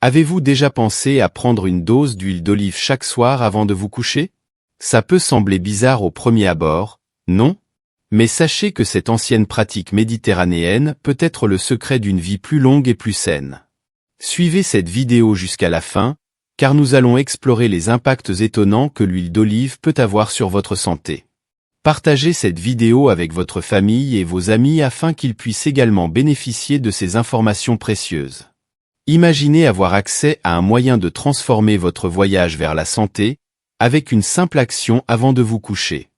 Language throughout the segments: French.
Avez-vous déjà pensé à prendre une dose d'huile d'olive chaque soir avant de vous coucher? Ça peut sembler bizarre au premier abord, non? Mais sachez que cette ancienne pratique méditerranéenne peut être le secret d'une vie plus longue et plus saine. Suivez cette vidéo jusqu'à la fin, car nous allons explorer les impacts étonnants que l'huile d'olive peut avoir sur votre santé. Partagez cette vidéo avec votre famille et vos amis afin qu'ils puissent également bénéficier de ces informations précieuses. Imaginez avoir accès à un moyen de transformer votre voyage vers la santé, avec une simple action avant de vous coucher.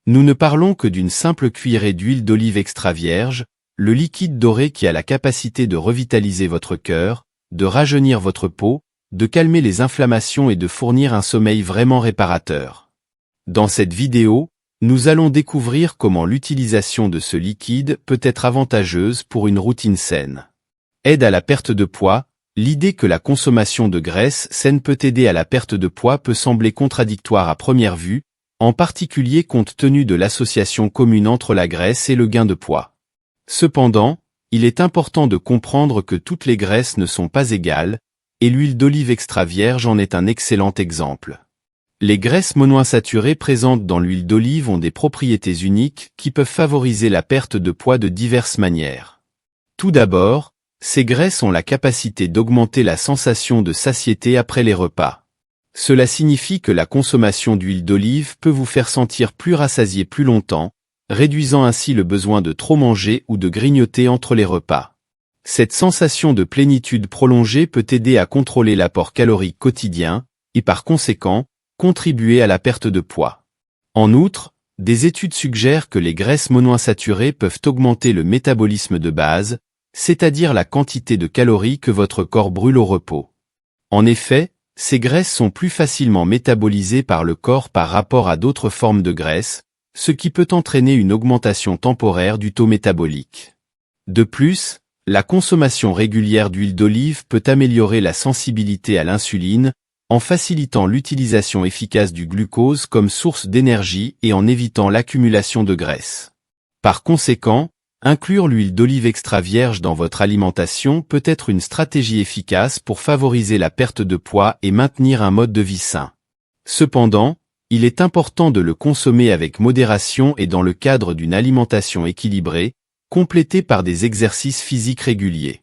Nous ne parlons que d'une simple cuillerée d'huile d'olive extra vierge, le liquide doré qui a la capacité de revitaliser votre cœur, de rajeunir votre peau, de calmer les inflammations et de fournir un sommeil vraiment réparateur. Dans cette vidéo, nous allons découvrir comment l'utilisation de ce liquide peut être avantageuse pour une routine saine. Aide à la perte de poids. L'idée que la consommation de graisse saine peut aider à la perte de poids peut sembler contradictoire à première vue, en particulier compte tenu de l'association commune entre la graisse et le gain de poids. Cependant, il est important de comprendre que toutes les graisses ne sont pas égales, et l'huile d'olive extra vierge en est un excellent exemple. Les graisses monoinsaturées présentes dans l'huile d'olive ont des propriétés uniques qui peuvent favoriser la perte de poids de diverses manières. Tout d'abord, ces graisses ont la capacité d'augmenter la sensation de satiété après les repas. Cela signifie que la consommation d'huile d'olive peut vous faire sentir plus rassasié plus longtemps, réduisant ainsi le besoin de trop manger ou de grignoter entre les repas. Cette sensation de plénitude prolongée peut aider à contrôler l'apport calorique quotidien, et par conséquent, contribuer à la perte de poids. En outre, des études suggèrent que les graisses monoinsaturées peuvent augmenter le métabolisme de base, c'est-à-dire la quantité de calories que votre corps brûle au repos. En effet, ces graisses sont plus facilement métabolisées par le corps par rapport à d'autres formes de graisse, ce qui peut entraîner une augmentation temporaire du taux métabolique. De plus, la consommation régulière d'huile d'olive peut améliorer la sensibilité à l'insuline, en facilitant l'utilisation efficace du glucose comme source d'énergie et en évitant l'accumulation de graisse. Par conséquent, inclure l'huile d'olive extra vierge dans votre alimentation peut être une stratégie efficace pour favoriser la perte de poids et maintenir un mode de vie sain. Cependant, il est important de le consommer avec modération et dans le cadre d'une alimentation équilibrée, complétée par des exercices physiques réguliers.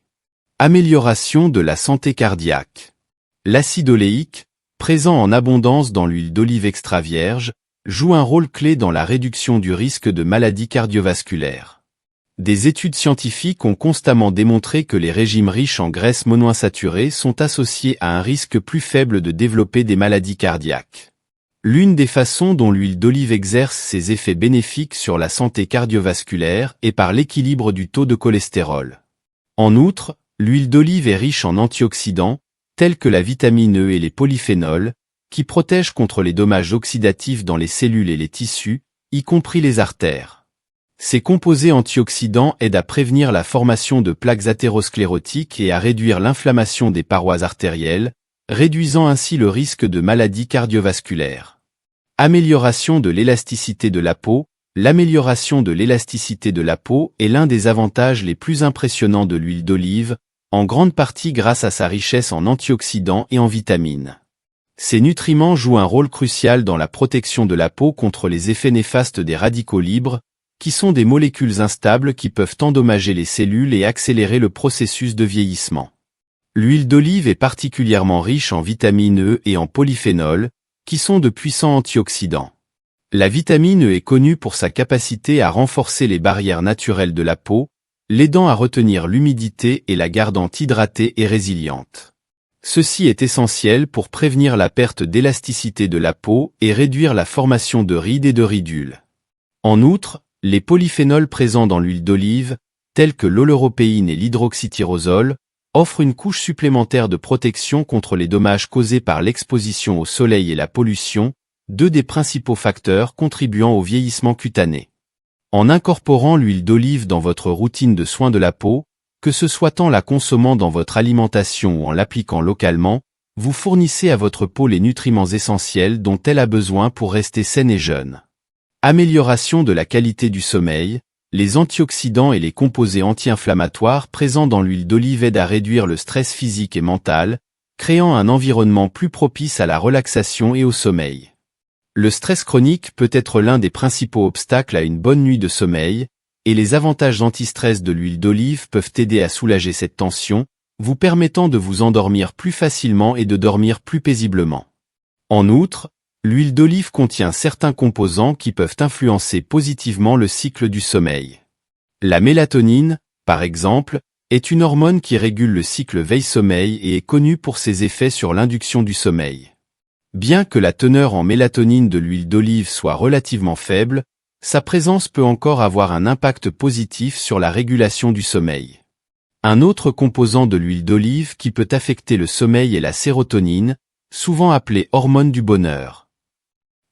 Amélioration de la santé cardiaque. L'acide oléique, présent en abondance dans l'huile d'olive extra vierge, joue un rôle clé dans la réduction du risque de maladies cardiovasculaires. Des études scientifiques ont constamment démontré que les régimes riches en graisses monoinsaturées sont associés à un risque plus faible de développer des maladies cardiaques. L'une des façons dont l'huile d'olive exerce ses effets bénéfiques sur la santé cardiovasculaire est par l'équilibre du taux de cholestérol. En outre, l'huile d'olive est riche en antioxydants, tels que la vitamine E et les polyphénols, qui protègent contre les dommages oxydatifs dans les cellules et les tissus, y compris les artères. Ces composés antioxydants aident à prévenir la formation de plaques athérosclérotiques et à réduire l'inflammation des parois artérielles, réduisant ainsi le risque de maladies cardiovasculaires. Amélioration de l'élasticité de la peau. L'amélioration de l'élasticité de la peau est l'un des avantages les plus impressionnants de l'huile d'olive, en grande partie grâce à sa richesse en antioxydants et en vitamines. Ces nutriments jouent un rôle crucial dans la protection de la peau contre les effets néfastes des radicaux libres, qui sont des molécules instables qui peuvent endommager les cellules et accélérer le processus de vieillissement. L'huile d'olive est particulièrement riche en vitamine E et en polyphénols, qui sont de puissants antioxydants. La vitamine E est connue pour sa capacité à renforcer les barrières naturelles de la peau, l'aidant à retenir l'humidité et la gardant hydratée et résiliente. Ceci est essentiel pour prévenir la perte d'élasticité de la peau et réduire la formation de rides et de ridules. En outre, les polyphénols présents dans l'huile d'olive, tels que l'oleuropéine et l'hydroxytyrosol, offrent une couche supplémentaire de protection contre les dommages causés par l'exposition au soleil et la pollution, deux des principaux facteurs contribuant au vieillissement cutané. En incorporant l'huile d'olive dans votre routine de soins de la peau, que ce soit en la consommant dans votre alimentation ou en l'appliquant localement, vous fournissez à votre peau les nutriments essentiels dont elle a besoin pour rester saine et jeune. Amélioration de la qualité du sommeil. Les antioxydants et les composés anti-inflammatoires présents dans l'huile d'olive aident à réduire le stress physique et mental, créant un environnement plus propice à la relaxation et au sommeil. Le stress chronique peut être l'un des principaux obstacles à une bonne nuit de sommeil, et les avantages anti-stress de l'huile d'olive peuvent aider à soulager cette tension, vous permettant de vous endormir plus facilement et de dormir plus paisiblement. En outre, l'huile d'olive contient certains composants qui peuvent influencer positivement le cycle du sommeil. La mélatonine, par exemple, est une hormone qui régule le cycle veille-sommeil et est connue pour ses effets sur l'induction du sommeil. Bien que la teneur en mélatonine de l'huile d'olive soit relativement faible, sa présence peut encore avoir un impact positif sur la régulation du sommeil. Un autre composant de l'huile d'olive qui peut affecter le sommeil est la sérotonine, souvent appelée hormone du bonheur.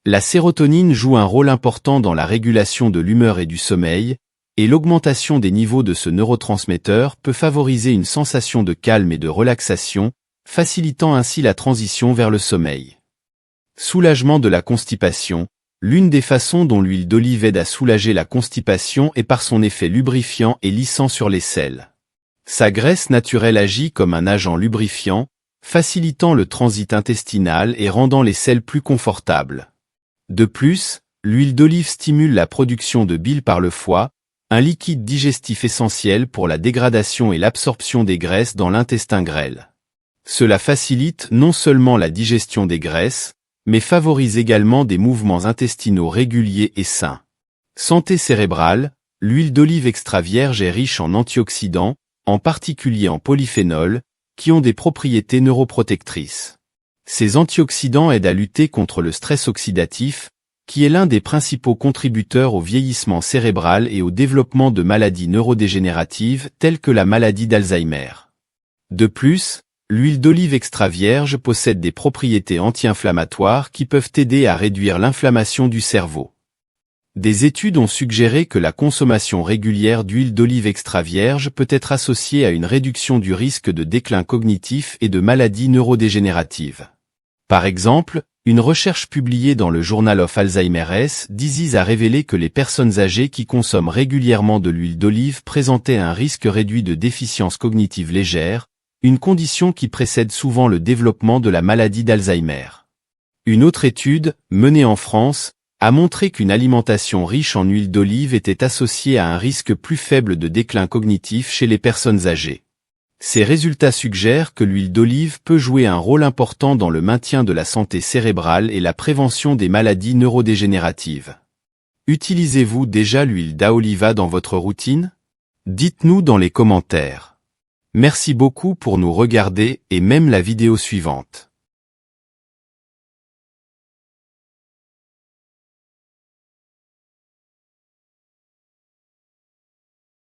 La sérotonine joue un rôle important dans la régulation de l'humeur et du sommeil, et l'augmentation des niveaux de ce neurotransmetteur peut favoriser une sensation de calme et de relaxation, facilitant ainsi la transition vers le sommeil. Soulagement de la constipation. L'une des façons dont l'huile d'olive aide à soulager la constipation est par son effet lubrifiant et lissant sur les selles. Sa graisse naturelle agit comme un agent lubrifiant, facilitant le transit intestinal et rendant les selles plus confortables. De plus, l'huile d'olive stimule la production de bile par le foie, un liquide digestif essentiel pour la dégradation et l'absorption des graisses dans l'intestin grêle. Cela facilite non seulement la digestion des graisses, mais favorise également des mouvements intestinaux réguliers et sains. Santé cérébrale, l'huile d'olive extra vierge est riche en antioxydants, en particulier en polyphénols, qui ont des propriétés neuroprotectrices. Ces antioxydants aident à lutter contre le stress oxydatif, qui est l'un des principaux contributeurs au vieillissement cérébral et au développement de maladies neurodégénératives telles que la maladie d'Alzheimer. De plus, l'huile d'olive extra vierge possède des propriétés anti-inflammatoires qui peuvent aider à réduire l'inflammation du cerveau. Des études ont suggéré que la consommation régulière d'huile d'olive extra vierge peut être associée à une réduction du risque de déclin cognitif et de maladies neurodégénératives. Par exemple, une recherche publiée dans le Journal of Alzheimer's Disease a révélé que les personnes âgées qui consomment régulièrement de l'huile d'olive présentaient un risque réduit de déficience cognitive légère, une condition qui précède souvent le développement de la maladie d'Alzheimer. Une autre étude, menée en France, a montré qu'une alimentation riche en huile d'olive était associée à un risque plus faible de déclin cognitif chez les personnes âgées. Ces résultats suggèrent que l'huile d'olive peut jouer un rôle important dans le maintien de la santé cérébrale et la prévention des maladies neurodégénératives. Utilisez-vous déjà l'huile d'Aoliva dans votre routine? Dites-nous dans les commentaires. Merci beaucoup pour nous regarder et même la vidéo suivante.